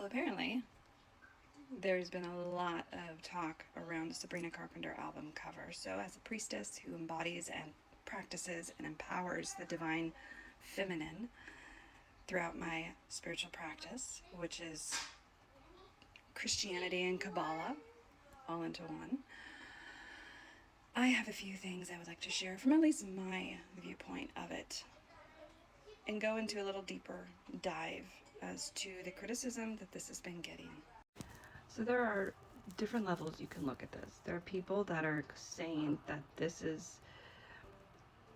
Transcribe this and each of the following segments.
apparently, there's been a lot of talk around the Sabrina Carpenter album cover. So as a priestess who embodies and practices and empowers the divine feminine throughout my spiritual practice, which is Christianity and Kabbalah all into one, I have a few things I would like to share from at least my viewpoint of it and go into a little deeper dive as to the criticism that this has been getting. So there are different levels you can look at this. There are people that are saying that this is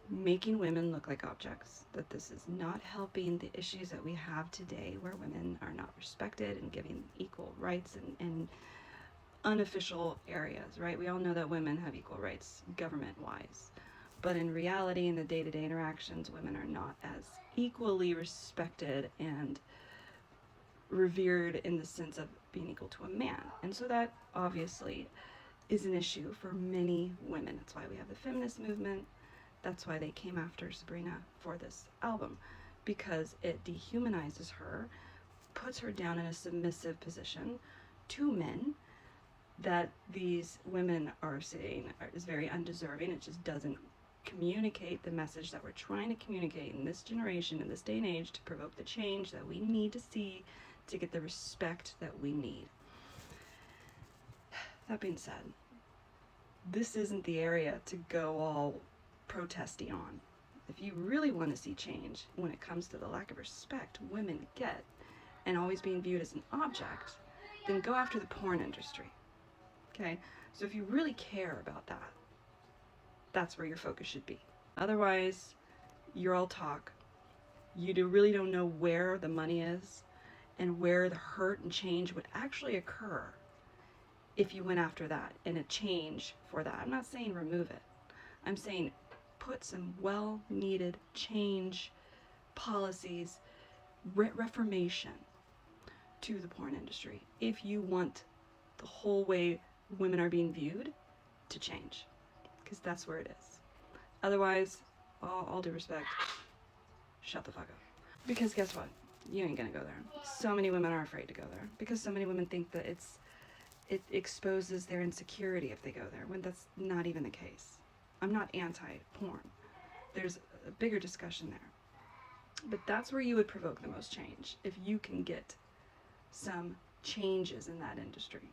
making women look like objects, that this is not helping the issues that we have today where women are not respected and given equal rights in unofficial areas, right? We all know that women have equal rights government-wise, but in reality, in the day-to-day interactions, women are not as equally respected and revered in the sense of being equal to a man. And so that obviously is an issue for many women. That's why we have the feminist movement. That's why they came after Sabrina for this album, because it dehumanizes her, puts her down in a submissive position to men that these women are saying is very undeserving. It just doesn't communicate the message that we're trying to communicate in this generation, in this day and age, to provoke the change that we need to see to get the respect that we need. That being said, this isn't the area to go all protesty on. If you really want to see change when it comes to the lack of respect women get and always being viewed as an object, then go after the porn industry. Okay? So if you really care about that, that's where your focus should be. Otherwise, you're all talk. You really don't know where the money is and where the hurt and change would actually occur if you went after that and a change for that. I'm not saying remove it. I'm saying put some well-needed change policies, reformation to the porn industry if you want the whole way women are being viewed to change, because that's where it is. Otherwise, all due respect, shut the fuck up. Because guess what? You ain't gonna go there. So many women are afraid to go there because so many women think that it exposes their insecurity if they go there, when that's not even the case. I'm not anti-porn. There's a bigger discussion there. But that's where you would provoke the most change, if you can get some changes in that industry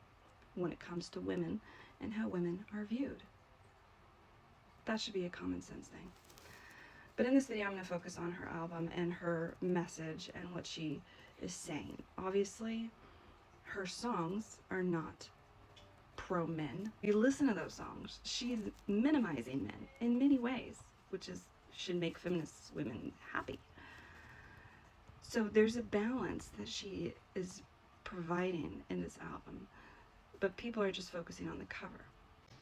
when it comes to women and how women are viewed. That should be a common sense thing. But in this video, I'm going to focus on her album and her message and what she is saying. Obviously, her songs are not pro-men. If you listen to those songs, she's minimizing men in many ways, which should make feminist women happy. So there's a balance that she is providing in this album, but people are just focusing on the cover.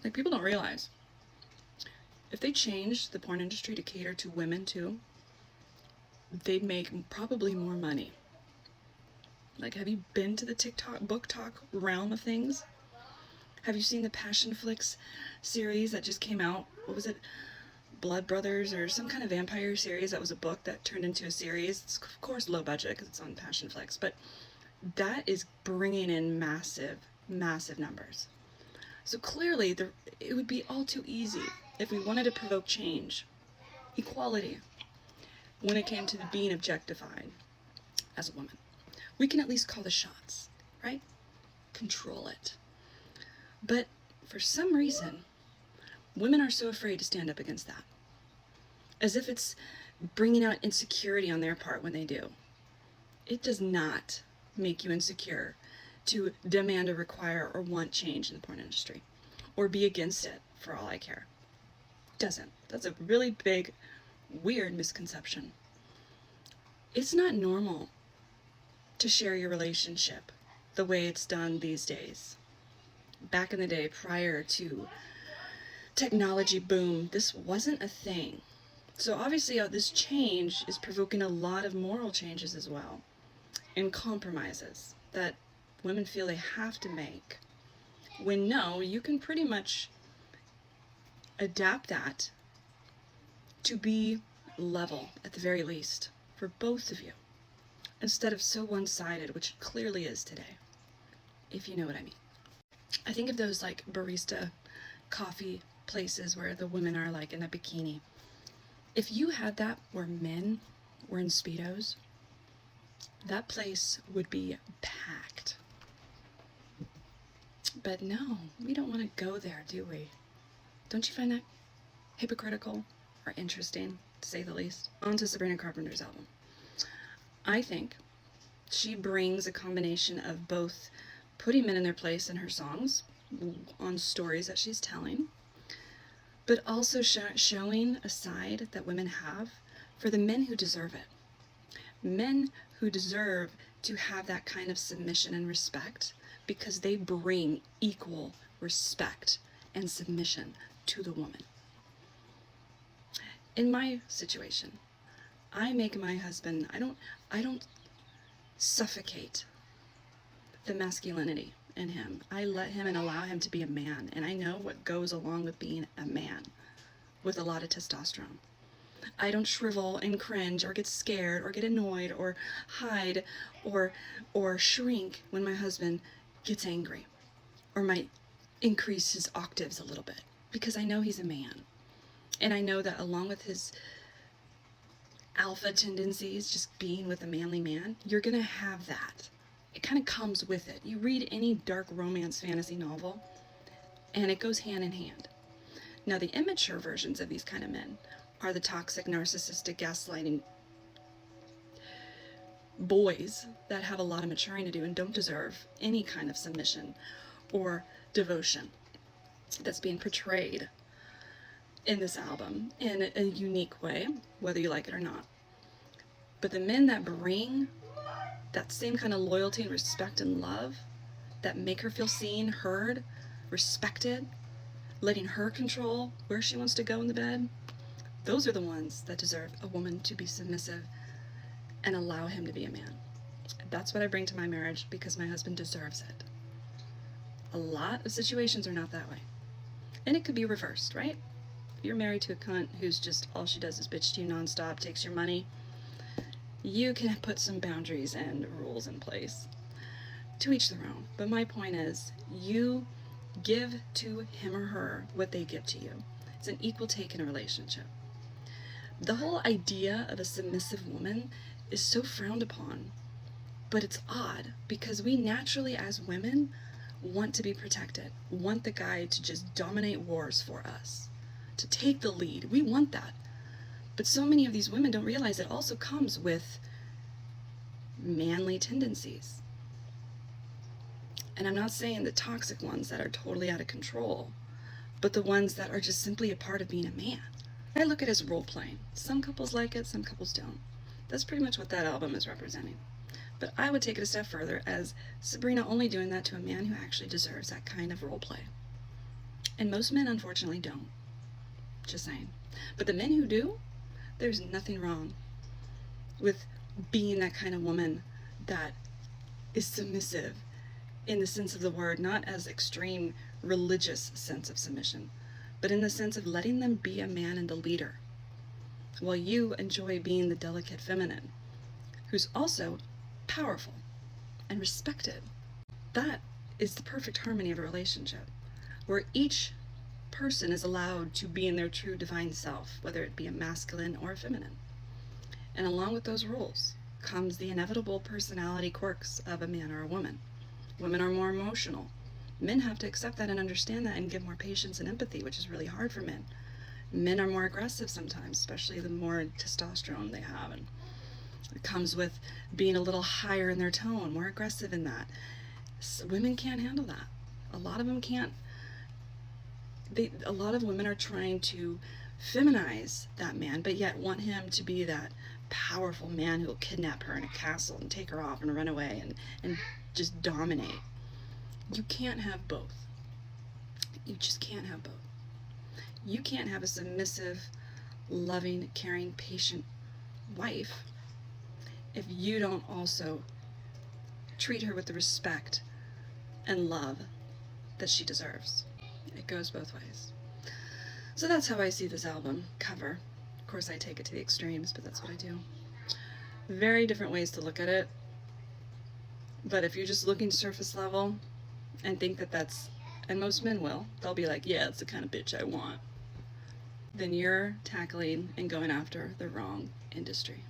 Like, people don't realize, if they changed the porn industry to cater to women too, they'd make probably more money. Like, have you been to the TikTok, book talk realm of things? Have you seen the Passion Flicks series that just came out? What was it? Blood Brothers, or some kind of vampire series that was a book that turned into a series. It's of course low budget because it's on Passion Flicks, but that is bringing in massive, massive numbers. So clearly it would be all too easy if we wanted to provoke change, equality, when it came to being objectified as a woman. We can at least call the shots, right? Control it. But for some reason, women are so afraid to stand up against that, as if it's bringing out insecurity on their part when they do. It does not make you insecure to demand or require or want change in the porn industry, or be against it for all I care. It doesn't. That's a really big, weird misconception. It's not normal to share your relationship the way it's done these days. Back in the day, prior to technology boom, this wasn't a thing. So obviously this change is provoking a lot of moral changes as well, and compromises that women feel they have to make, when no, you can pretty much adapt that to be level at the very least for both of you. instead of so one-sided, which it clearly is today, if you know what I mean. I think of those like barista coffee places where the women are like in a bikini. If you had that where men were in Speedos, that place would be packed. But no, we don't want to go there, do we? Don't you find that hypocritical or interesting, to say the least? On to Sabrina Carpenter's album. I think she brings a combination of both putting men in their place in her songs on stories that she's telling, but also showing a side that women have for the men who deserve it. Men who deserve to have that kind of submission and respect because they bring equal respect and submission to the woman. In my situation, I make my husband, I don't suffocate the masculinity in him. I let him and allow him to be a man, and I know what goes along with being a man with a lot of testosterone. I don't shrivel and cringe or get scared or get annoyed or hide or shrink when my husband gets angry or might increase his octaves a little bit, because I know he's a man. And I know that along with his alpha tendencies, just being with a manly man, you're going to have that. It kind of comes with it. You read any dark romance fantasy novel, and it goes hand in hand. Now, the immature versions of these kind of men are the toxic, narcissistic, gaslighting boys that have a lot of maturing to do and don't deserve any kind of submission or devotion that's being portrayed in this album in a unique way, whether you like it or not. But the men that bring that same kind of loyalty and respect and love, that make her feel seen, heard, respected, letting her control where she wants to go in the bed, those are the ones that deserve a woman to be submissive and allow him to be a man. That's what I bring to my marriage because my husband deserves it. A lot of situations are not that way. And it could be reversed, right? If you're married to a cunt who's just, all she does is bitch to you nonstop, takes your money, you can put some boundaries and rules in place. To each their own. But my point is, you give to him or her what they give to you. It's an equal take in a relationship. The whole idea of a submissive woman is so frowned upon, but it's odd because we naturally as women want to be protected, want the guy to just dominate wars for us, to take the lead. We want that. But so many of these women don't realize it also comes with manly tendencies. And I'm not saying the toxic ones that are totally out of control, but the ones that are just simply a part of being a man. I look at it as role-playing. Some couples like it, some couples don't. That's pretty much what that album is representing. But I would take it a step further as Sabrina only doing that to a man who actually deserves that kind of role-play. And most men, unfortunately, don't. Just saying. But the men who do, there's nothing wrong with being that kind of woman that is submissive in the sense of the word, not as extreme religious sense of submission, but in the sense of letting them be a man and a leader, while you enjoy being the delicate feminine, who's also powerful and respected. That is the perfect harmony of a relationship, where each person is allowed to be in their true divine self, whether it be a masculine or a feminine. And along with those rules comes the inevitable personality quirks of a man or a woman. Women are more emotional. Men have to accept that and understand that and give more patience and empathy, which is really hard for men. Men are more aggressive sometimes, especially the more testosterone they have. And it comes with being a little higher in their tone, more aggressive in that. So women can't handle that. A lot of them can't. A lot of women are trying to feminize that man, but yet want him to be that powerful man who will kidnap her in a castle and take her off and run away and just dominate. You can't have both. You just can't have both. You can't have a submissive, loving, caring, patient wife if you don't also treat her with the respect and love that she deserves. It goes both ways. So that's how I see this album cover. Of course, I take it to the extremes, but that's what I do. Very different ways to look at it. But if you're just looking surface level and think that that's, and most men will, they'll be like, yeah, that's the kind of bitch I want, then you're tackling and going after the wrong industry.